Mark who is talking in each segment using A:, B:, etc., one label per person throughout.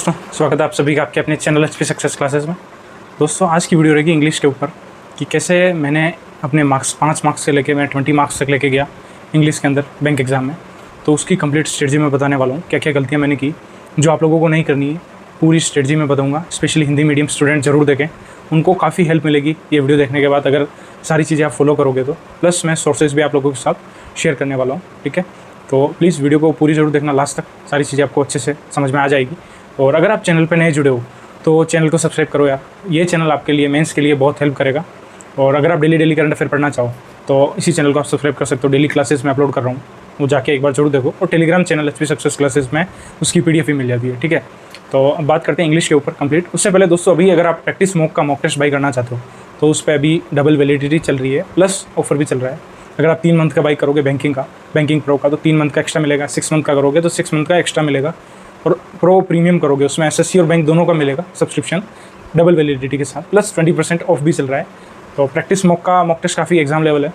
A: दोस्तों, स्वागत है आप सभी का आपके अपने चैनल एचपी सक्सेस क्लासेस में। दोस्तों, आज की वीडियो रहेगी इंग्लिश के ऊपर कि कैसे मैंने अपने मार्क्स 5 मार्क्स से लेके मैं 20 मार्क्स तक लेके गया इंग्लिश के अंदर बैंक एग्ज़ाम में। तो उसकी कंप्लीट स्ट्रेटजी में बताने वाला हूँ, क्या क्या गलतियाँ मैंने की जो आप लोगों को नहीं करनी है। पूरी स्ट्रेटजी में बताऊँगा। स्पेशली हिंदी मीडियम स्टूडेंट ज़रूर देखें, उनको काफ़ी हेल्प मिलेगी ये वीडियो देखने के बाद, अगर सारी चीज़ें आप फॉलो करोगे तो। प्लस मैं सोर्सेज भी आप लोगों के साथ शेयर करने वाला हूँ, ठीक है। तो प्लीज़ वीडियो को पूरी ज़रूर देखना लास्ट तक, सारी चीज़ें आपको अच्छे से समझ में आ जाएगी। और अगर आप चैनल पर नए जुड़े हो तो चैनल को सब्सक्राइब करो यार, ये चैनल आपके लिए मेंस के लिए बहुत हेल्प करेगा। और अगर आप डेली करंट अफेयर पढ़ना चाहो तो इसी चैनल को आप सब्सक्राइब कर सकते हो। डेली क्लासेस में अपलोड कर रहा हूँ, वो जाके एक बार जरूर देखो। और Telegram channel HP success classes में उसकी PDF भी मिल जाती है, ठीक है। तो अब बात करते हैं इंग्लिश के ऊपर कंप्लीट। उससे पहले दोस्तों, अभी अगर आप प्रैक्टिस मॉक टेस्ट बाई करना चाहते हो तो उस पर अभी डबल वैलिडिटी चल रही है, प्लस ऑफर भी चल रहा है। अगर आप 3 मंथ का बाई करोगे बैंकिंग प्रो का तो 3 मंथ का एक्स्ट्रा मिलेगा। 6 मंथ का करोगे तो 6 मंथ का एक्स्ट्रा मिलेगा। और प्रो प्रीमियम करोगे उसमें SSC और बैंक दोनों का मिलेगा सब्सक्रिप्शन डबल वैलिडिटी के साथ, प्लस 20% ऑफ भी चल रहा है। तो प्रैक्टिस मॉक टेस्ट काफ़ी एग्जाम लेवल है,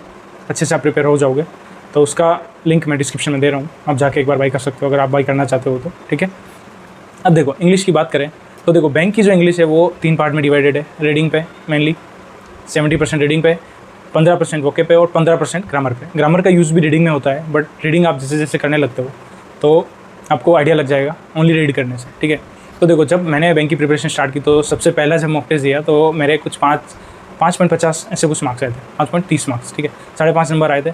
A: अच्छे से आप प्रिपेयर हो जाओगे। तो उसका लिंक मैं डिस्क्रिप्शन में दे रहा हूँ, आप जाके एक बार बाई कर सकते हो अगर आप बाई करना चाहते हो तो, ठीक है। अब देखो, इंग्लिश की बात करें तो देखो, बैंक की जो इंग्लिश है वो 3 पार्ट में डिवाइडेड है। रीडिंग पे मेनली 70% रीडिंग पे, 15% वोके पे और 15% ग्रामर पे। ग्रामर का यूज़ भी रीडिंग में होता है, बट रीडिंग आप जैसे जैसे करने लगते हो तो आपको आइडिया लग जाएगा ओनली रीड करने से, ठीक है। तो देखो, जब मैंने बैंक की प्रिपरेशन स्टार्ट की तो सबसे पहला जब मॉक टेस्ट दिया तो मेरे कुछ 5.50 ऐसे कुछ मार्क्स आए थे, 5.30 मार्क्स, ठीक है। 5.5 नंबर आए थे।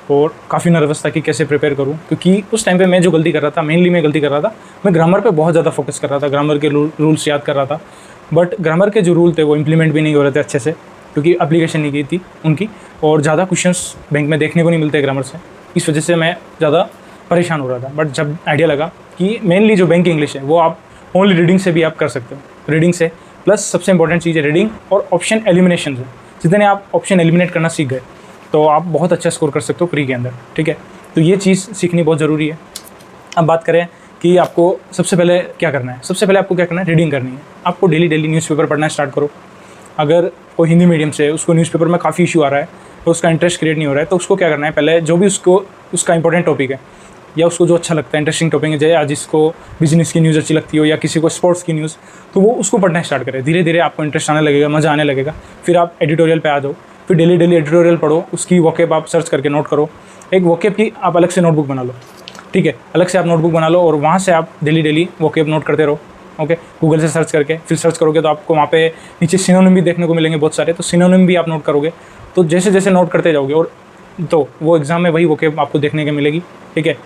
A: और काफ़ी नर्वस था कि कैसे प्रिपेयर करूँ, क्योंकि उस टाइम पे मैं जो गलती कर रहा था, मेनली मैं गलती कर रहा था, मैं ग्रामर पे बहुत ज़्यादा फोकस कर रहा था, ग्रामर के रूल्स याद कर रहा था। बट ग्रामर के जो रूल थे वो इम्प्लीमेंट भी नहीं हो रहे थे अच्छे से, क्योंकि एप्लीकेशन नहीं की थी उनकी, और ज़्यादा क्वेश्चंस बैंक में देखने को नहीं मिलते ग्रामर से। इस वजह से मैं ज़्यादा परेशान हो रहा था। बट जब आइडिया लगा कि मेनली जो बैंक की इंग्लिश है वो आप ओनली रीडिंग से भी आप कर सकते हो, रीडिंग से प्लस सबसे इंपॉर्टेंट चीज़ है रीडिंग और ऑप्शन एलिमिनेशन से। जितने आप ऑप्शन एलिमिनेट करना सीख गए तो आप बहुत अच्छा स्कोर कर सकते हो प्री के अंदर, ठीक है। तो ये चीज़ सीखनी बहुत ज़रूरी है। अब बात करें कि आपको सबसे पहले क्या करना है। सबसे पहले आपको क्या करना है, रीडिंग करनी है। आपको डेली न्यूज़पेपर पढ़ना स्टार्ट करो। अगर कोई हिंदी मीडियम से उसको न्यूज़पेपर में काफ़ी इशू आ रहा है तो उसका इंटरेस्ट क्रिएट नहीं हो रहा है, तो उसको क्या करना है, पहले जो भी उसका इंपॉर्टेंट टॉपिक है या उसको जो अच्छा लगता है, इंटरेस्टिंग टॉपिक है, या जिसको बिजनेस की न्यूज़ अच्छी लगती हो या किसी को स्पोर्ट्स की न्यूज़, तो वो उसको पढ़ना स्टार्ट करें। धीरे धीरे आपको इंटरेस्ट आने लगेगा, मज़ा आने लगेगा। फिर आप एडिटोरियल पे आ जाओ, फिर डेली एडिटोरियल पढ़ो, उसकी वोकेब आप सर्च करके नोट करो। एक वोकेब की आप अलग से नोटबुक बना लो, ठीक है। अलग से आप नोटबुक बना लो और वहाँ से आप डेली वोकेब नोट करते रहो, ओके। गूगल से सर्च करके फिर सर्च करोगे तो आपको वहाँ पे नीचे सिनोनिम भी देखने को मिलेंगे बहुत सारे, तो सिनोनिम भी आप नोट करोगे। तो जैसे जैसे नोट करते जाओगे और तो वो एग्ज़ाम में वही वोकेब आपको देखने को मिलेगी, ठीक है।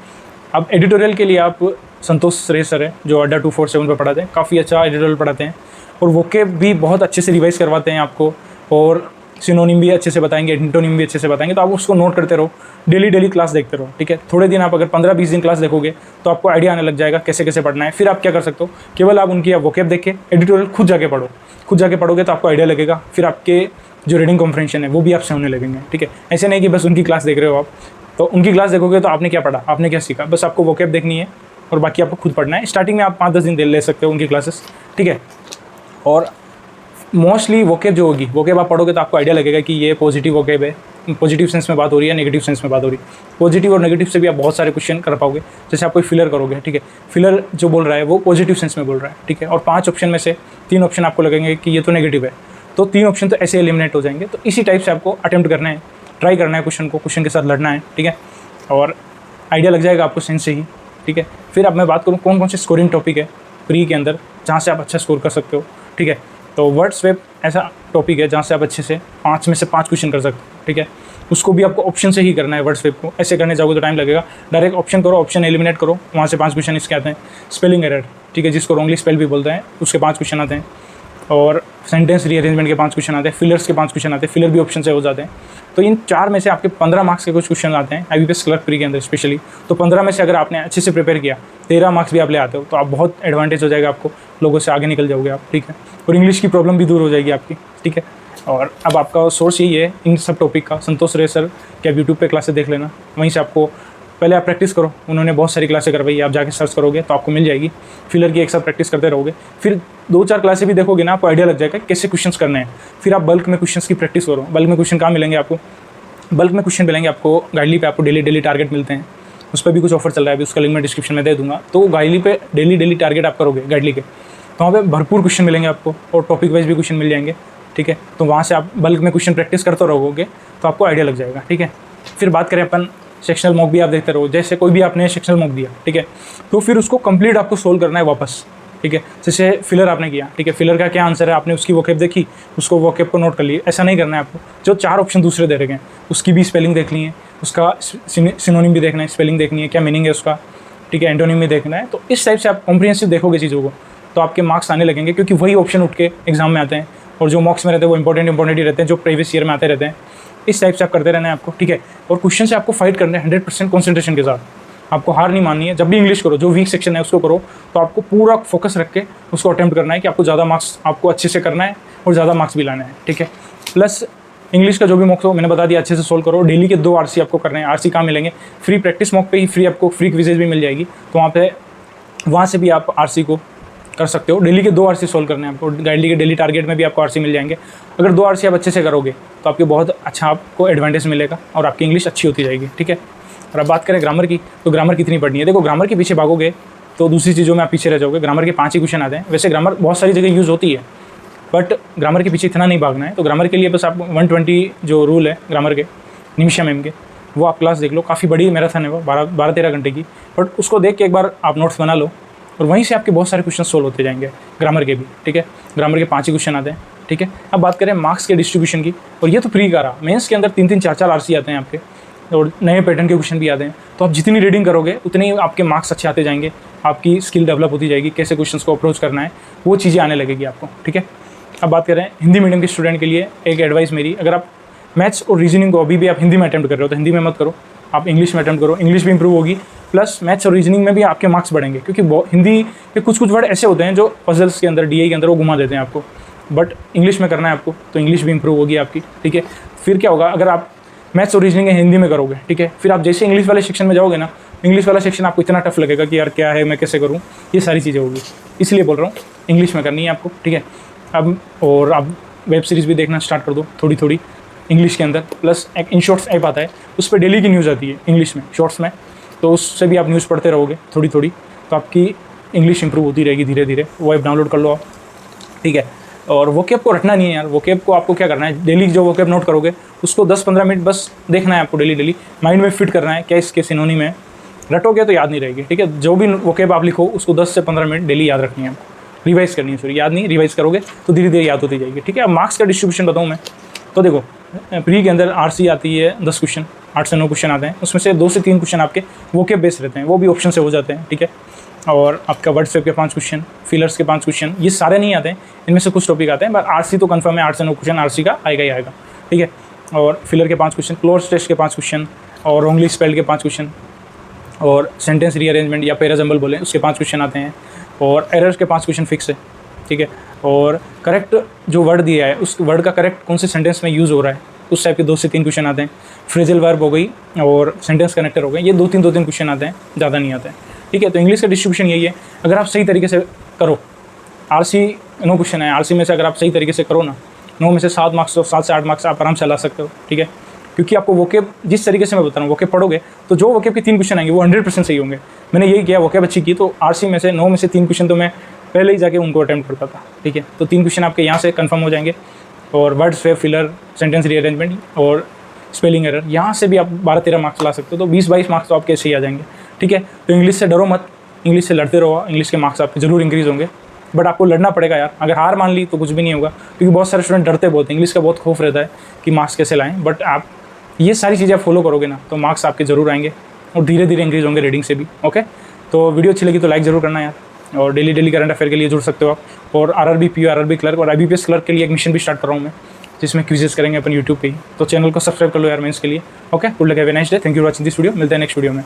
A: अब एडिटोरियल के लिए आप संतोष श्रेय सर है जो अड्डा 247 पर पढ़ाते हैं, काफ़ी अच्छा एडिटोरियल पढ़ाते हैं और वोकेब भी बहुत अच्छे से रिवाइज करवाते हैं आपको, और सिनोनिम भी अच्छे से बताएंगे, एंटोनिम भी अच्छे से बताएंगे। तो आप उसको नोट करते रहो, डेली क्लास देखते रहो, ठीक है। थोड़े दिन आप अगर 15-20 दिन क्लास देखोगे तो आपको आइडिया आने लग जाएगा कैसे कैसे पढ़ना है। फिर आप क्या कर सकते हो, केवल आप उनकी वोकेब देख के एडिटोरियल खुद जाके पढ़ो। खुद जाके पढ़ोगे तो आपको आइडिया लगेगा, फिर आपके जो रीडिंग कॉम्प्रिहेंशन है वो भी आपसे होने लगेंगे, ठीक है। ऐसे नहीं कि बस उनकी क्लास देख रहे हो आप, तो उनकी क्लास देखोगे तो आपने क्या पढ़ा, आपने क्या सीखा, बस आपको वोकेब देखनी है और बाकी आपको खुद पढ़ना है। स्टार्टिंग में आप 5-10 दिन ले सकते हो उनकी क्लासेस, ठीक है। और मोस्टली वोकेब जो होगी, वोकेब आप पढ़ोगे तो आपको आइडिया लगेगा कि ये पॉजिटिव वोकेब है, पॉजिटिव सेंस में बात हो रही है, नेगेटिव सेंस में बात हो रही है। पॉजिटिव और नेगेटिव से भी आप बहुत सारे क्वेश्चन कर पाओगे। जैसे आप कोई फिलर करोगे, ठीक है, फिलर जो बोल रहा है वो पॉजिटिव सेंस में बोल रहा है, ठीक है। और 5 ऑप्शन में से 3 ऑप्शन आपको लगेंगे कि ये तो नेगेटिव है, तो 3 ऑप्शन तो ऐसे एलिमिनेट हो जाएंगे। तो इसी टाइप से आपको अटेम्प्ट करना है, ट्राई करना है, क्वेश्चन के साथ लड़ना है, ठीक है। और आइडिया लग जाएगा आपको सेंस से ही, ठीक है। फिर अब मैं बात करूँ कौन कौन से स्कोरिंग टॉपिक है प्री के अंदर जहाँ से आप अच्छा स्कोर कर सकते हो, ठीक है। तो वर्डस्वेप ऐसा टॉपिक है जहाँ से आप अच्छे से 5 में से 5 क्वेश्चन कर सकते हो, ठीक है। उसको भी आपको ऑप्शन से ही करना है वर्डस्वेप को, ऐसे करने जाओगे तो टाइम लगेगा। डायरेक्ट ऑप्शन करो, ऑप्शन एलिमिनेट करो, वहाँ से 5 क्वेश्चन इसके आते हैं। स्पेलिंग एरर, ठीक है, जिसको रॉन्गली स्पेल भी बोलते हैं, उसके 5 क्वेश्चन आते हैं। और सेंटेंस रीअरेंजमेंट के 5 क्वेश्चन आते हैं। फिलर्स के 5 क्वेश्चन आते हैं, फिलर भी ऑप्शन से हो जाते हैं। तो इन 4 में से आपके 15 मार्क्स के कुछ क्वेश्चन आते हैं IBPS क्लर्क प्री के अंदर स्पेशली। तो 15 में से अगर आपने अच्छे से प्रिपेयर किया, 13 मार्क्स भी आप ले आते हो, तो आप बहुत एडवांटेज हो जाएगा आपको, लोगों से आगे निकल जाओगे आप, ठीक है। और इंग्लिश की प्रॉब्लम भी दूर हो जाएगी आपकी, ठीक है। और अब आपका सोर्स यही है इन सब टॉपिक का, संतोष श्रेय सर के आप यूट्यूब पे क्लासेस देख लेना, वहीं से आपको पहले आप प्रैक्टिस करो। उन्होंने बहुत सारी क्लासें करवाई है, आप जाके सर्च करोगे तो आपको मिल जाएगी। फिलर की एक साथ प्रैक्टिस करते रहोगे, फिर 2-4 क्लासें भी देखोगे ना, आपको आइडिया लग जाएगा कैसे क्वेश्चंस करने हैं। फिर आप बल्क में क्वेश्चंस की प्रैक्टिस करो। बल्क में क्वेश्चन कहाँ मिलेंगे आपको, बल्क में क्वेश्चन मिलेंगे आपको गाइडली पे, आपको डेली टारगेट मिलते हैं। उस पर भी कुछ ऑफर चल रहा है अभी, उसका लिंक मैं डिस्क्रिप्शन में दे दूँगा। तो गाइडली पे डेली टारगेट आप करोगे गाइडली के, तो वहाँ पे भरपूर क्वेश्चन मिलेंगे आपको और टॉपिक वाइज भी क्वेश्चन मिल जाएंगे, ठीक है। तो वहाँ से आप बल्क में क्वेश्चन प्रैक्टिस करते रहोगे तो आपको आइडिया लग जाएगा, ठीक है। फिर बात करें अपन सेक्शनल मॉक भी आप देखते रहो, जैसे कोई भी आपने सेक्शनल मॉक दिया, ठीक है, तो फिर उसको कंप्लीट आपको सोल्व करना है वापस, ठीक है। जैसे फिलर आपने किया, ठीक है, फिलर का क्या आंसर है, आपने उसकी वोकैब देखी, उसको वोकैब को नोट कर लिए, ऐसा नहीं करना है आपको। जो 4 ऑप्शन दूसरे दे रखे हैं उसकी भी स्पेलिंग देख ली है, उसका सिनोनिम भी देखना है, स्पेलिंग देखनी है, क्या मीनिंग है उसका, ठीक है, एंटोनिम भी देखना है। तो इस टाइप से आप कॉम्प्रिहेंसिव देखोगे चीज़ों को तो आपके मार्क्स आने लगेंगे, क्योंकि वही ऑप्शन उठ के एग्जाम में आते हैं और जो मॉक्स में रहते हैं वो इंपॉर्टेंट ही रहते हैं, जो प्रीवियस ईयर में आते रहते हैं। इस टाइप से आप करते रहना है आपको, ठीक है। और क्वेश्चन से आपको फाइट करना है 100% कॉन्सेंट्रेशन के साथ, आपको हार नहीं माननी है। जब भी इंग्लिश करो, जो वीक सेक्शन है उसको करो, तो आपको पूरा फोकस रख के उसको अटेम्प्ट करना है कि आपको ज़्यादा मार्क्स आपको अच्छे से करना है और ज़्यादा मार्क्स भी लाना है, ठीक है। प्लस इंग्लिश का जो भी मॉक्स हो मैंने बता दिया, अच्छे से सोल्व करो। डेली के 2 RC आपको करने हैं। RC कहाँ मिलेंगे? फ्री प्रैक्टिस मॉक पे ही फ्री आपको फ्री क्विजेज भी मिल जाएगी, तो वहाँ से भी आप RC को कर सकते हो। डेली के 2 RC सोल्व करने हैं आपको। गाइडली के डेली टारगेट में भी आपको RC मिल जाएंगे। अगर 2 RC आप अच्छे से करोगे तो आपके बहुत अच्छा आपको एडवांटेज मिलेगा और आपकी इंग्लिश अच्छी होती जाएगी, ठीक है। और अब बात करें ग्रामर की, तो ग्रामर कितनी पढ़नी है? देखो, ग्रामर के पीछे भागोगे तो दूसरी चीज़ों में आप पीछे रह जाओगे। ग्रामर के 5 ही क्वेश्चन आते हैं। वैसे ग्रामर बहुत सारी जगह यूज़ होती है, बट ग्रामर के पीछे इतना नहीं भागना है। तो ग्रामर के लिए बस आप 120 जो रूल है ग्रामर के, निमिषा मैम के, वो आप क्लास देख लो। काफ़ी बड़ी मैराथन है वो, 12-13 घंटे की, बट उसको देख के एक बार आप नोट्स बना लो और वहीं से आपके बहुत सारे क्वेश्चन सोल्व होते जाएंगे ग्रामर के भी, ठीक है। ग्रामर के 5 ही क्वेश्चन आते हैं, ठीक है। अब बात करें मार्क्स के डिस्ट्रीब्यूशन की, और ये तो प्री का रहा। मेंस के अंदर 3-3, 4-4 RC आते हैं आपके और नए पैटर्न के क्वेश्चन भी आते हैं। तो आप जितनी रीडिंग करोगे उतने ही आपके मार्क्स अच्छे आते जाएंगे, आपकी स्किल डेवलप होती जाएगी, कैसे क्वेश्चन को अप्रोच करना है वो चीज़ें आने लगेगी आपको, ठीक है। अब बात करें हिंदी मीडियम के स्टूडेंट के लिए, एक एडवाइस मेरी, अगर आप मैथ्स और रीजनिंग को अभी भी आप हिंदी में अटैम्प्ट कर रहे हो तो हिंदी में मत करो, आप इंग्लिश में अटैम्प्ट करो। इंग्लिश भी इंप्रूव होगी, प्लस मैथ्स और रीजनिंग में भी आपके मार्क्स बढ़ेंगे, क्योंकि हिंदी के कुछ वर्ड ऐसे होते हैं जो पजल्स के अंदर, DI के अंदर वो घुमा देते हैं आपको, बट इंग्लिश में करना है आपको, तो इंग्लिश भी इंप्रूव होगी आपकी, ठीक है। फिर क्या होगा, अगर आप मैथ्स और रीजनिंग हिंदी में करोगे, ठीक है, फिर आप जैसे इंग्लिश वाले सेक्शन में जाओगे ना, इंग्लिश वाला सेक्शन आपको इतना टफ लगेगा कि यार क्या है, मैं कैसे करूँ, ये सारी चीज़ें होगी। इसलिए बोल रहा हूँ इंग्लिश में करनी है आपको, ठीक है। अब आप वेब सीरीज़ भी देखना स्टार्ट कर दो थोड़ी थोड़ी इंग्लिश के अंदर, प्लस एक इन शॉर्ट्स ऐप आता है, उस पर डेली की न्यूज़ आती है इंग्लिश में, शॉर्ट्स में, तो उससे भी आप न्यूज़ पढ़ते रहोगे थोड़ी थोड़ी, तो आपकी इंग्लिश इंप्रूव होती रहेगी धीरे धीरे। वो ऐप डाउनलोड कर लो आप, ठीक है। और वोकैब को रटना नहीं है यार, वोकैब को आपको क्या करना है, डेली जो वोकैब नोट करोगे उसको 10-15 मिनट बस देखना है आपको, डेली माइंड में फिट करना है क्या इसके सिनोनिम है। रटोगे तो याद नहीं रहेगी, ठीक है। जो भी वोकैब आप लिखो उसको 10 से 15 मिनट डेली याद रखनी है आपको, रिवाइज करनी है, सॉरी याद नहीं, रिवाइज करोगे तो धीरे धीरे याद होती जाएगी, ठीक है। अब मार्क्स का डिस्ट्रीब्यूशन बताऊँ मैं, तो देखो प्री के अंदर RC आती है 10 क्वेश्चन, 8 से 9 क्वेश्चन आते हैं, उसमें से 2 से 3 क्वेश्चन आपके वोकैब बेस रहते हैं, वो भी ऑप्शन से हो जाते हैं, ठीक है। और आपका वर्ड स्वेप के 5 क्वेश्चन, फिलर्स के 5 क्वेश्चन, ये सारे नहीं आते हैं, इनमें से कुछ टॉपिक आते हैं, बट RC तो कंफर्म है, 8 से 9 क्वेश्चन RC का आएगा ही आएगा, ठीक है। और फिलर के 5 क्वेश्चन, क्लोज टेस्ट के 5 क्वेश्चन, और रॉन्गली स्पेल्ड के 5 क्वेश्चन, और सेंटेंस रीअरेंजमेंट या पैराजम्बल बोले उसके 5 क्वेश्चन आते हैं, और एरर्स के 5 क्वेश्चन फिक्स है, ठीक है। और करेक्ट जो वर्ड दिया है उस वर्ड का करेक्ट कौन से सेंटेंस में यूज़ हो रहा है उस टाइप के 2 से 3 क्वेश्चन आते हैं। फ्रेजल वर्ब हो गई और सेंटेंस कनेक्टर हो गए, ये 2-3 क्वेश्चन आते हैं, ज़्यादा नहीं आते हैं, ठीक है। तो इंग्लिश का डिस्ट्रीब्यूशन यही है, अगर आप सही तरीके से करो, RC 9 क्वेश्चन है, RC में से अगर आप सही तरीके से करो ना, 9 में से 7 मार्क्स और 7 से 8 मार्क्स आप आराम से ला सकते हो, ठीक है। क्योंकि आपको वोकैब जिस तरीके से मैं बता रहा हूँ, वोकैब पढ़ोगे तो जो वोकैब के 3 क्वेश्चन आएंगे वो 100% सही होंगे। मैंने यही किया, वोकैब अच्छी की तो RC में से 9 में से 3 क्वेश्चन तो मैं पहले ही जाके उनको अटेम्प्ट करता था, ठीक है। तो 3 क्वेश्चन आपके यहाँ से कंफर्म हो जाएंगे, और word swap, filler, sentence rearrangement और स्पेलिंग एरर, यहाँ से भी आप 12-13 मार्क्स ला सकते हो, तो 20-22 मार्क्स तो आपके ऐसे ही आ जाएंगे, ठीक है। तो इंग्लिश से डरो मत, इंग्लिश से लड़ते रहो, इंग्लिश के मार्क्स आपके जरूर इंक्रीज़ होंगे, बट आपको लड़ना पड़ेगा यार। अगर हार मान ली तो कुछ भी नहीं होगा, क्योंकि बहुत सारे स्टूडेंट डरते बहुत, इंग्लिश का बहुत खौफ रहता है कि मार्क्स कैसे लाएँ, बट आप ये सारी चीज़ें आप फॉलो करोगे ना तो मार्क्स आपके ज़रूर आएंगे और धीरे धीरे इंक्रीज़ होंगे रीडिंग से भी, ओके। तो वीडियो अच्छी लगी तो लाइक ज़रूर करना यार, और डेली करंट अफेयर के लिए जुड़ सकते हो आप। और RRB PO, RRB क्लर्क और IBPS क्लर्क के लिए एक मिशन भी स्टार्ट कर रहा हूँ मैं, जिसमें क्विजेस करेंगे अपन YouTube पे ही, तो चैनल को सब्सक्राइब कर लो यार मेंस के लिए, okay. Good luck, have a nice day, thank you for watching this video, मिलते हैं नेक्स्ट वीडियो में।